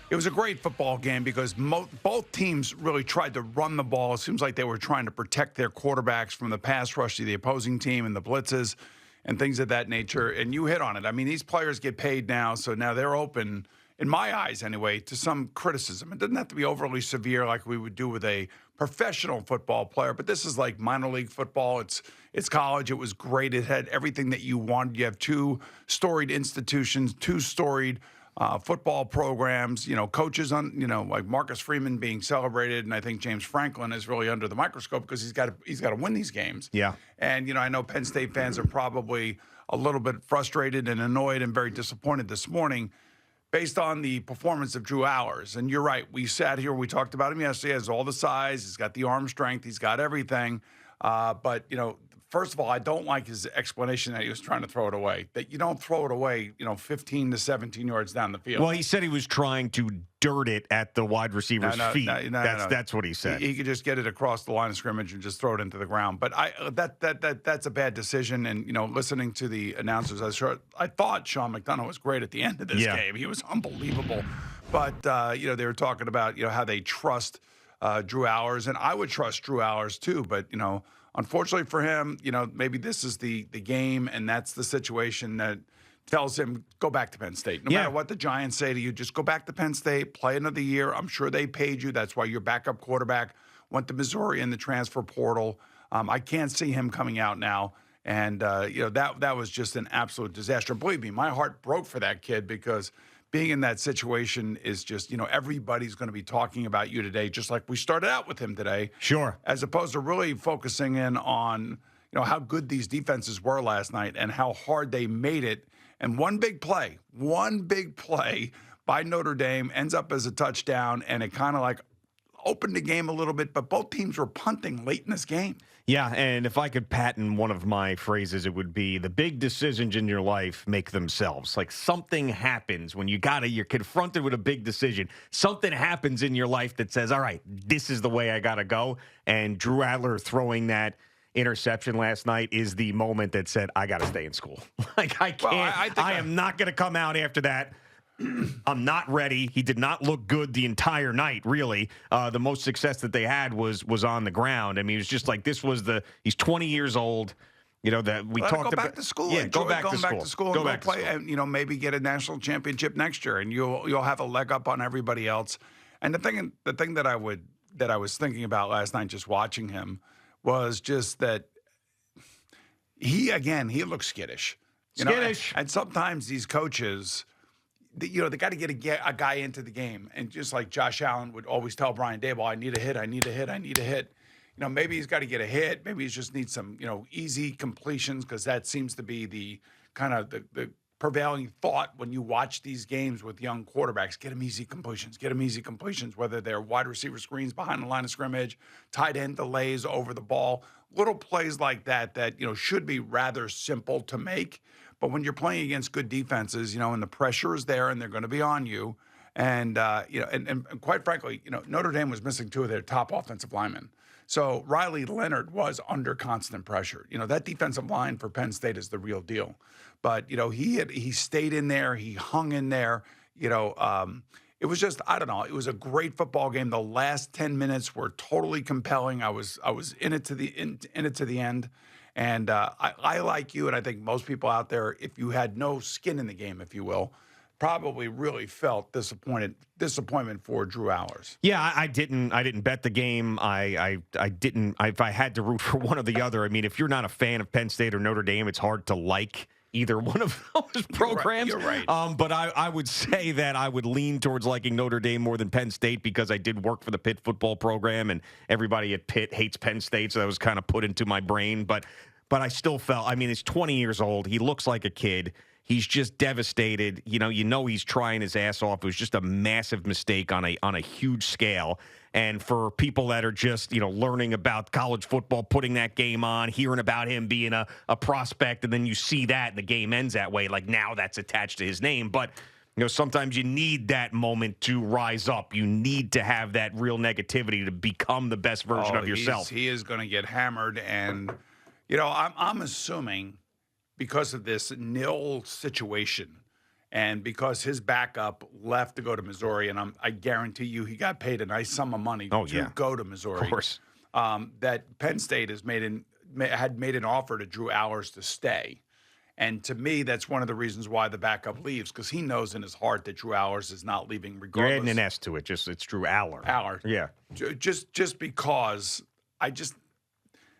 It was a great football game because both teams really tried to run the ball. It seems like they were trying to protect their quarterbacks from the pass rush to the opposing team and the blitzes and things of that nature. And you hit on it. I mean, these players get paid now, so now they're open, in my eyes anyway, to some criticism. It doesn't have to be overly severe like we would do with a professional football player, but this is like minor league football. It's college. It was great. It had everything that you wanted. You have two storied institutions, two storied football programs, coaches like Marcus Freeman being celebrated, and I think James Franklin is really under the microscope because he's got to win these games. Yeah. And I know Penn State fans are probably a little bit frustrated and annoyed and very disappointed this morning based on the performance of Drew Allers. And you're right. We sat here, we talked about him yesterday. He has all the size, he's got the arm strength, he's got everything. But first of all, I don't like his explanation that he was trying to throw it away. That you don't throw it away, 15 to 17 yards down the field. Well, he said he was trying to dirt it at the wide receiver's feet. That's what he said. He could just get it across the line of scrimmage and just throw it into the ground. But that's a bad decision. And listening to the announcers, I thought Sean McDonough was great at the end of this game. He was unbelievable. But they were talking about how they trust Drew Allers, and I would trust Drew Allers too. But unfortunately for him, maybe this is the game, and that's the situation that tells him, go back to Penn State. No matter what the Giants say to you, just go back to Penn State, play another year. I'm sure they paid you. That's why your backup quarterback went to Missouri in the transfer portal. I can't see him coming out now. And, that was just an absolute disaster. Believe me, my heart broke for that kid because being in that situation is just, everybody's going to be talking about you today, just like we started out with him today. Sure. As opposed to really focusing in on, how good these defenses were last night and how hard they made it. And one big play by Notre Dame ends up as a touchdown, and it kind of like opened the game a little bit, but both teams were punting late in this game. Yeah, and if I could patent one of my phrases, it would be the big decisions in your life make themselves. Like something happens when you're confronted with a big decision. Something happens in your life that says, all right, this is the way I got to go. And Drew Adler throwing that interception last night is the moment that said, I got to stay in school. Like I can't, I am not going to come out after that. I'm not ready. He did not look good the entire night, really. The most success that they had was on the ground. I mean, it was just like he's 20 years old. That we talked about. Go back to school. Yeah, go back to school. Go play, and maybe get a national championship next year, and you'll have a leg up on everybody else. And the thing that I was thinking about last night, just watching him, was just that he looks skittish. And sometimes these coaches, they got to get a guy into the game. And just like Josh Allen would always tell Brian Daboll, I need a hit. Maybe he's got to get a hit. Maybe he just needs some, easy completions, because that seems to be the kind of the prevailing thought when you watch these games with young quarterbacks. Get them easy completions, whether they're wide receiver screens behind the line of scrimmage, tight end delays over the ball, little plays like that should be rather simple to make. But when you're playing against good defenses, and the pressure is there and they're going to be on you, and and quite frankly, Notre Dame was missing two of their top offensive linemen. So Riley Leonard was under constant pressure. That defensive line for Penn State is the real deal. But, he stayed in there. He hung in there. It was just, I don't know. It was a great football game. The last 10 minutes were totally compelling. I was in it to the end. And I like you, and I think most people out there, if you had no skin in the game, if you will, probably really felt disappointment for Drew Allers. Yeah, I didn't bet the game. I didn't. If I had to root for one or the other, I mean, if you're not a fan of Penn State or Notre Dame, it's hard to like either one of those programs. You're right. But I would say that I would lean towards liking Notre Dame more than Penn State because I did work for the Pitt football program, and everybody at Pitt hates Penn State, so that was kind of put into my brain. But I still felt, I mean, he's 20 years old. He looks like a kid. He's just devastated. He's trying his ass off. It was just a massive mistake on a huge scale. And for people that are just, learning about college football, putting that game on, hearing about him being a prospect, and then you see that and the game ends that way, like now that's attached to his name. But, sometimes you need that moment to rise up. You need to have that real negativity to become the best version of yourself. He is going to get hammered. And, I'm assuming, because of this nil situation, And because his backup left to go to Missouri, and I guarantee you he got paid a nice sum of money Oh, to yeah. go to Of Missouri, course. that Penn State had made an offer to Drew Allers to stay. And to me, that's one of the reasons why the backup leaves, because he knows in his heart that Drew Allers is not leaving You're regardless. adding an S to it. Just it's Drew Aller. Allers. Yeah. Just because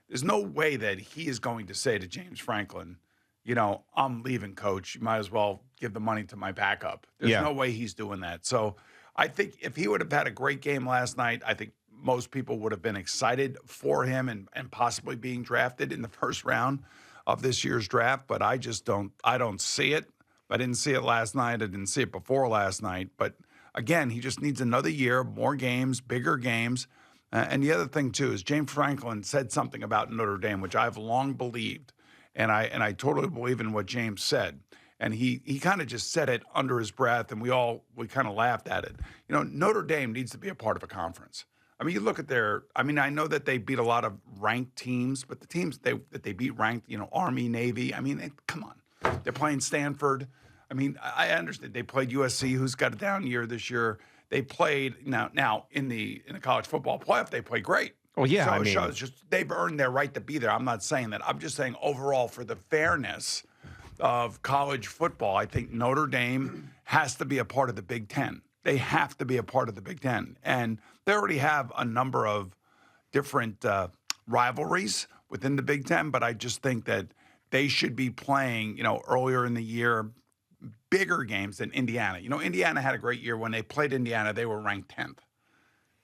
there's no way that he is going to say to James Franklin, I'm leaving, coach. You might as well give the money to my backup. There's Yeah. no way he's doing that. So I think if he would have had a great game last night, I think most people would have been excited for him and possibly being drafted in the first round of this year's draft. But I don't see it. I didn't see it last night. I didn't see it before last night. But again, he just needs another year, more games, bigger games. And the other thing, too, is James Franklin said something about Notre Dame, which I've long believed. And I totally believe in what James said. And he kind of just said it under his breath, and we kind of laughed at it. Notre Dame needs to be a part of a conference. I mean, you look at I know that they beat a lot of ranked teams, but the teams that they beat ranked, Army, Navy, come on. They're playing Stanford. I mean, I understand they played USC, who's got a down year this year. They played now in the college football playoff, they played great. Oh, yeah. So it shows just they've earned their right to be there. I'm not saying that. I'm just saying overall for the fairness of college football, I think Notre Dame has to be a part of the Big Ten. They have to be a part of the Big Ten. And they already have a number of different rivalries within the Big Ten, but I just think that they should be playing, earlier in the year, bigger games than Indiana. Indiana had a great year. When they played Indiana, they were ranked 10th.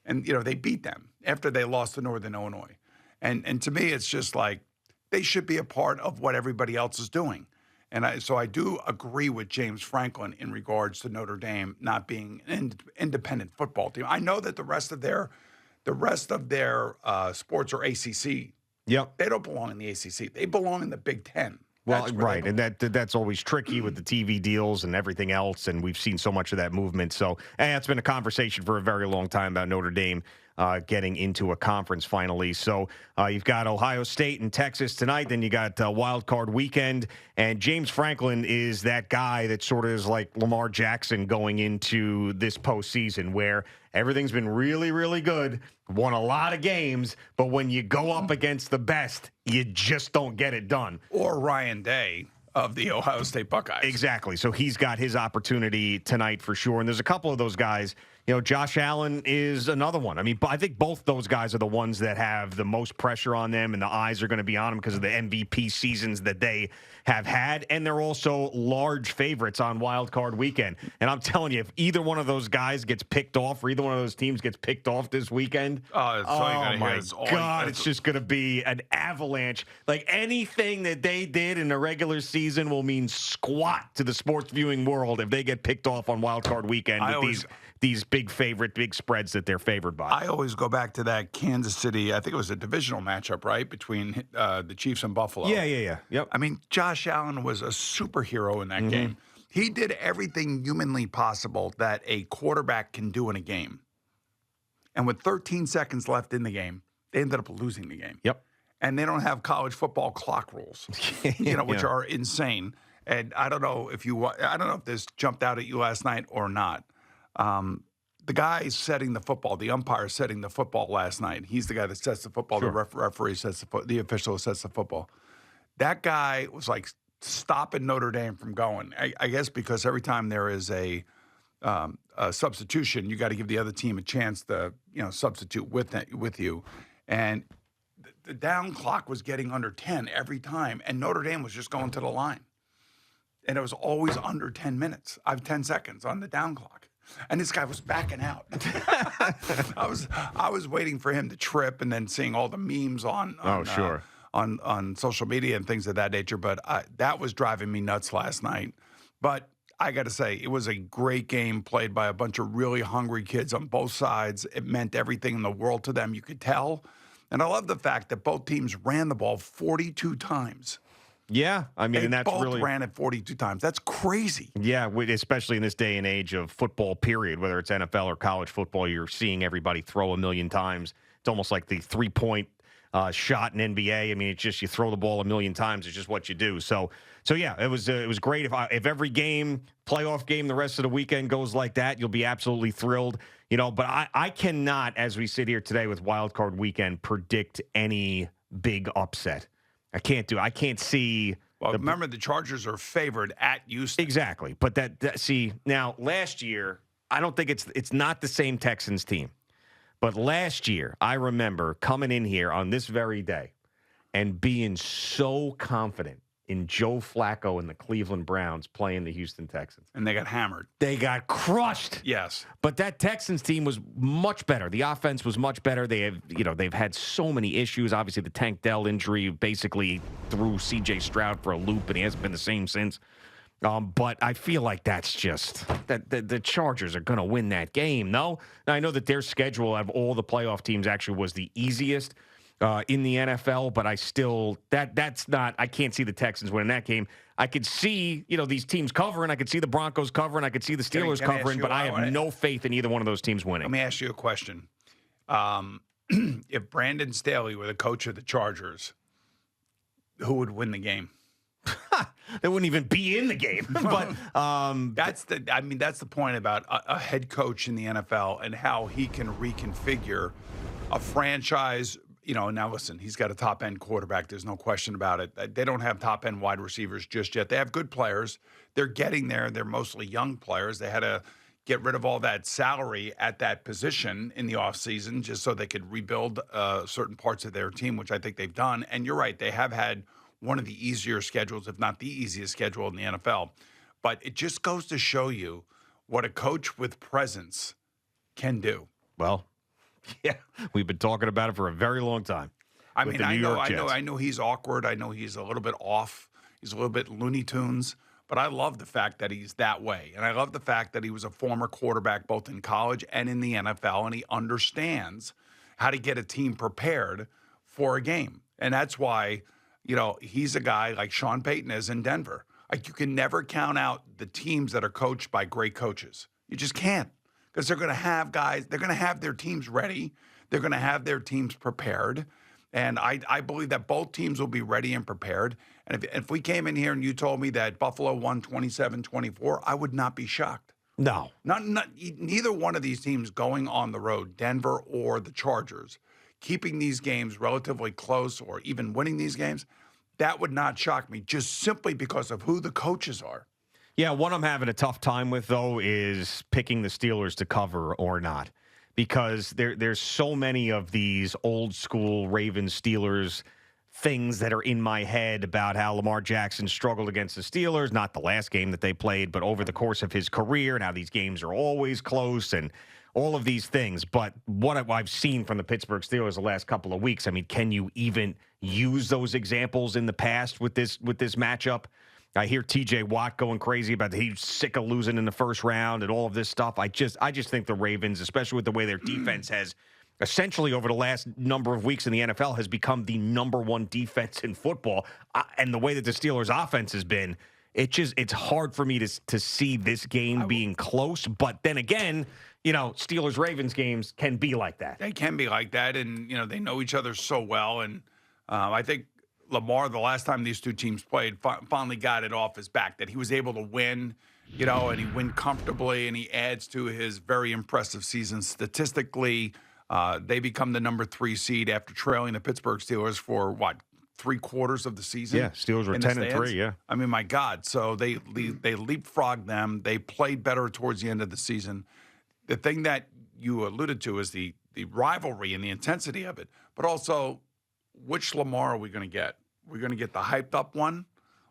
And, they beat them after they lost to Northern Illinois. And to me, it's just like they should be a part of what everybody else is doing. And so I do agree with James Franklin in regards to Notre Dame not being an independent football team. I know that the rest of their sports are ACC. Yep. They don't belong in the ACC. They belong in the Big Ten. Well, right, and that's always tricky with the TV deals and everything else, and we've seen so much of that movement. So, it's been a conversation for a very long time about Notre Dame getting into a conference finally. So you've got Ohio State and Texas tonight, then you got Wild Card Weekend, and James Franklin is that guy that sort of is like Lamar Jackson going into this postseason, where everything's been really, really good, won a lot of games, but when you go up against the best, you just don't get it done. Or Ryan Day of the Ohio State Buckeyes. Exactly. So he's got his opportunity tonight for sure. And there's a couple of those guys. Josh Allen is another one. I mean, I think both those guys are the ones that have the most pressure on them, and the eyes are going to be on them because of the MVP seasons that they have had. And they're also large favorites on Wild Card Weekend. And I'm telling you, if either one of those guys gets picked off, or either one of those teams gets picked off this weekend, my God, it's just going to be an avalanche. Like anything that they did in the regular season will mean squat to the sports viewing world if they get picked off on Wild Card Weekend with these big spreads that they're favored by. I always go back to that Kansas City, I think it was a divisional matchup, right, between the Chiefs and Buffalo. Yeah. Yep. I mean, Josh Allen was a superhero in that game. He did everything humanly possible that a quarterback can do in a game. And with 13 seconds left in the game, they ended up losing the game. Yep. And they don't have college football clock rules, which are insane. And I don't know if this jumped out at you last night or not. The guy setting the football, the umpire setting the football last night, he's the guy that sets the football. Sure. The referee sets the official sets the football. That guy was like stopping Notre Dame from going. I guess because every time there is a substitution, you got to give the other team a chance to substitute with you. And the down clock was getting under 10 every time, and Notre Dame was just going to the line. And it was always under 10 minutes. I have 10 seconds on the down clock. And this guy was backing out. I was waiting for him to trip, and then seeing all the memes on social media and things of that nature. But that was driving me nuts last night. But I got to say, it was a great game played by a bunch of really hungry kids on both sides. It meant everything in the world to them. You could tell. And I love the fact that both teams ran the ball 42 times. Yeah, I mean, and that's both really ran it 42 times. That's crazy. Yeah, especially in this day and age of football, period, whether it's NFL or college football, you're seeing everybody throw a million times. It's almost like the 3-point shot in NBA. I mean, it's just you throw the ball a million times. It's just what you do. So So yeah, it was great. If every playoff game, the rest of the weekend goes like that, you'll be absolutely thrilled. But I cannot, as we sit here today with Wild Card Weekend, predict any big upset. I can't see. Well, remember the Chargers are favored at Houston. Exactly, but see now last year, I don't think it's not the same Texans team, but last year I remember coming in here on this very day and being so confident in Joe Flacco and the Cleveland Browns playing the Houston Texans. And they got hammered. They got crushed. Yes. But that Texans team was much better. The offense was much better. They've had so many issues. Obviously, the Tank Dell injury basically threw C.J. Stroud for a loop, and he hasn't been the same since. But I feel like that's just that the Chargers are going to win that game. No? Now, I know that their schedule of all the playoff teams actually was the easiest in the NFL, but I still that's not. I can't see the Texans winning that game. I could see these teams covering. I could see the Broncos covering. I could see the Steelers covering, but I have no faith in either one of those teams winning. Let me ask you a question: if Brandon Staley were the coach of the Chargers, who would win the game? They wouldn't even be in the game. But that's the point about a head coach in the NFL and how he can reconfigure a franchise. Now listen, he's got a top-end quarterback. There's no question about it. They don't have top-end wide receivers just yet. They have good players. They're getting there. They're mostly young players. They had to get rid of all that salary at that position in the offseason just so they could rebuild certain parts of their team, which I think they've done. And you're right. They have had one of the easier schedules, if not the easiest schedule in the NFL. But it just goes to show you what a coach with presence can do. Well, yeah, we've been talking about it for a very long time. I know he's awkward. I know he's a little bit off. He's a little bit Looney Tunes. But I love the fact that he's that way. And I love the fact that he was a former quarterback both in college and in the NFL, and he understands how to get a team prepared for a game. And that's why, he's a guy like Sean Payton is in Denver. Like, you can never count out the teams that are coached by great coaches. You just can't. Because they're going to have guys, they're going to have their teams ready. They're going to have their teams prepared. And I believe that both teams will be ready and prepared. And if we came in here and you told me that Buffalo won 27-24, I would not be shocked. No. Neither one of these teams going on the road, Denver or the Chargers, keeping these games relatively close or even winning these games, that would not shock me just simply because of who the coaches are. Yeah, what I'm having a tough time with, though, is picking the Steelers to cover or not. Because there's so many of these old school Ravens Steelers things that are in my head about how Lamar Jackson struggled against the Steelers, not the last game that they played, but over the course of his career, and how these games are always close and all of these things. But what I've seen from the Pittsburgh Steelers the last couple of weeks, I mean, can you even use those examples in the past with this matchup? I hear TJ Watt going crazy about he's sick of losing in the first round and all of this stuff. I just think the Ravens, especially with the way their defense has essentially over the last number of weeks in the NFL has become the number one defense in football, and the way that the Steelers offense has been, it's hard for me to see this game being close. But then again, Steelers Ravens games can be like that. They can be like that, and they know each other so well, and I think Lamar, the last time these two teams played, finally got it off his back, that he was able to win, and he win comfortably, and he adds to his very impressive season statistically. They become the number 3 seed after trailing the Pittsburgh Steelers for, 3/4 of the season? Yeah, Steelers were 10-3, yeah. I mean, my God. So they leapfrogged them. They played better towards the end of the season. The thing that you alluded to is the rivalry and the intensity of it, but also which Lamar are we going to get? We're going to get the hyped up one,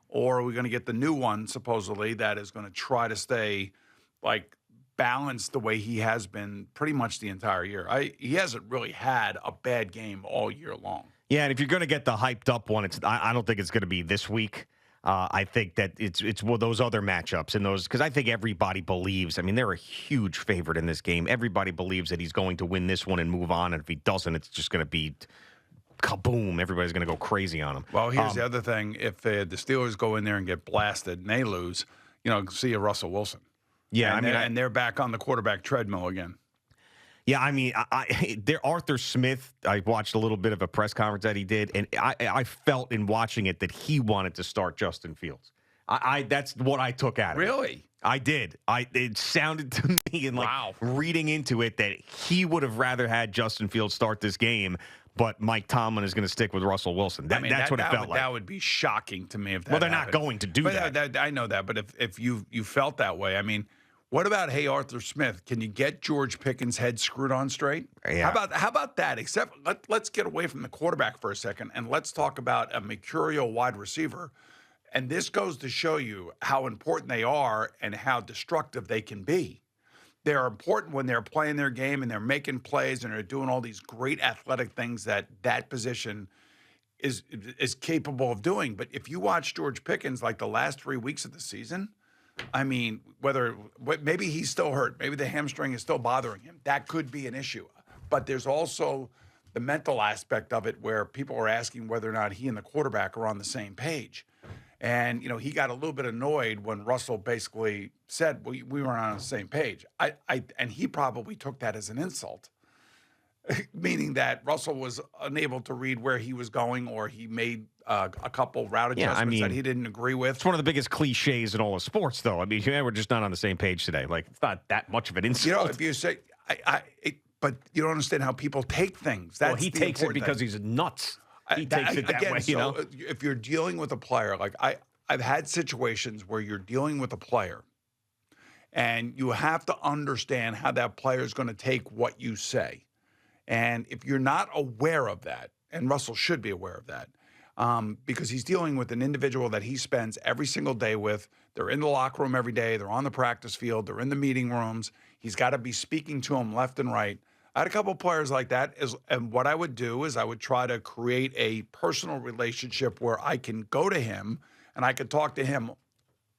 or are we going to get the new one, supposedly, that is going to try to stay balanced the way he has been pretty much the entire year. He hasn't really had a bad game all year long. Yeah, and if you're going to get the hyped up one, I don't think it's going to be this week. I think that it's one of those other matchups and those, because I think everybody believes. I mean, they're a huge favorite in this game. Everybody believes that he's going to win this one and move on. And if he doesn't, it's just going to be kaboom. Everybody's going to go crazy on him. Well, here's the other thing: if the Steelers go in there and get blasted and they lose, see a Russell Wilson. Yeah, and they're back on the quarterback treadmill again. Yeah, I mean, Arthur Smith, I watched a little bit of a press conference that he did, and I felt in watching it that he wanted to start Justin Fields. I that's what I took out of it. Really? I did. It sounded to me and like Wow. reading into it that he would have rather had Justin Fields start this game, but Mike Tomlin is going to stick with Russell Wilson. That's what it felt like. That would be shocking to me if that Well, they're happened. not going to do But that. I know that, but if you felt that way, I mean, what about, hey, Arthur Smith? Can you get George Pickens' head screwed on straight? Yeah. How about that? Except let's get away from the quarterback for a second and let's talk about a mercurial wide receiver. And this goes to show you how important they are and how destructive they can be. They're important when they're playing their game and they're making plays and they're doing all these great athletic things that position is capable of doing. But if you watch George Pickens like the last 3 weeks of the season, I mean, maybe he's still hurt, maybe the hamstring is still bothering him. That could be an issue. But there's also the mental aspect of it where people are asking whether or not he and the quarterback are on the same page. And, he got a little bit annoyed when Russell basically said, we weren't on the same page. And he probably took that as an insult, meaning that Russell was unable to read where he was going or he made a couple route adjustments that he didn't agree with. It's one of the biggest cliches in all of sports, though. I mean, we're just not on the same page today. Like, it's not that much of an insult. If you say, but you don't understand how people take things. Well, he takes it because he's nuts. He takes it that way, If you're dealing with a player, like I've had situations where you're dealing with a player and you have to understand how that player is going to take what you say. And if you're not aware of that, and Russell should be aware of that, because he's dealing with an individual that he spends every single day with. They're in the locker room every day. They're on the practice field. They're in the meeting rooms. He's got to be speaking to him left and right. I had a couple of players like that, and what I would do is I would try to create a personal relationship where I can go to him and I can talk to him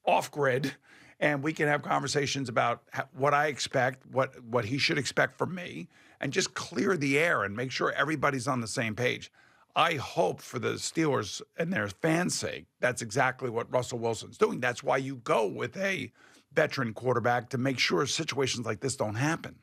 off grid, and we can have conversations about what I expect, what he should expect from me, and just clear the air and make sure everybody's on the same page. I hope for the Steelers and their fans' sake, that's exactly what Russell Wilson's doing. That's why you go with a veteran quarterback to make sure situations like this don't happen.